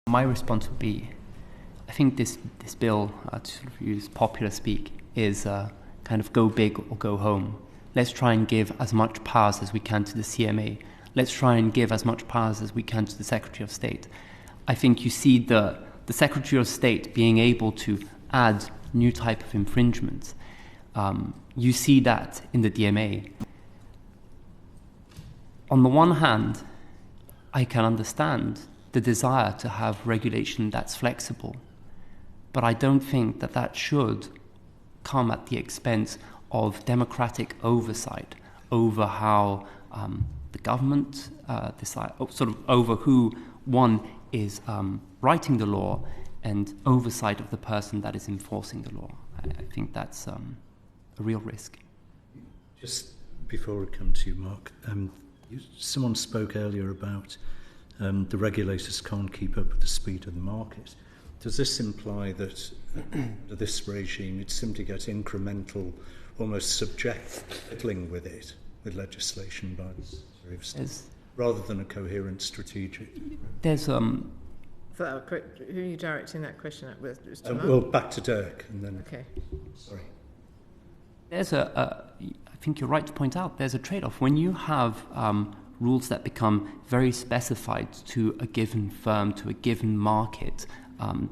My response would be, I think this bill, to sort of use popular speak, is kind of go big or go home. Let's try and give as much powers as we can to the CMA. Let's try and give as much powers as we can to the Secretary of State. I think you see the Secretary of State being able to add new type of infringements. You see that in the DMA. On the one hand, I can understand the desire to have regulation that's flexible, but I don't think that should come at the expense of democratic oversight over how the government decide, sort of over who one is writing the law and oversight of the person that is enforcing the law. I think that's a real risk. Just before we come to you, Mark, someone spoke earlier about the regulators can't keep up with the speed of the market. Does this imply that this regime, it simply gets incremental, almost subject fiddling with it, with legislation by the Secretary of State, rather than a coherent strategic? There's who are you directing that question at with? Well, back to Dirk, and then. Okay. Sorry. There's I think you're right to point out, there's a trade-off. When you have rules that become very specified to a given firm, to a given market,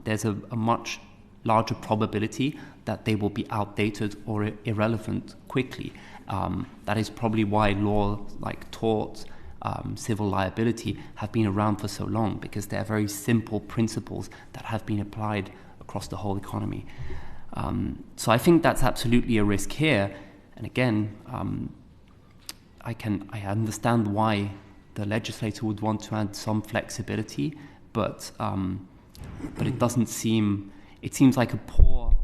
there's a much larger probability that they will be outdated or irrelevant quickly. That is probably why laws like tort, civil liability have been around for so long, because they're very simple principles that have been applied across the whole economy. So I think that's absolutely a risk here. And again, I understand why the legislator would want to add some flexibility, but it doesn't seem. It seems like a poor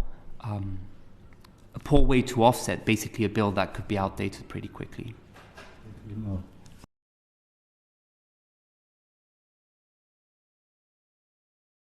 way to offset basically a bill that could be outdated pretty quickly.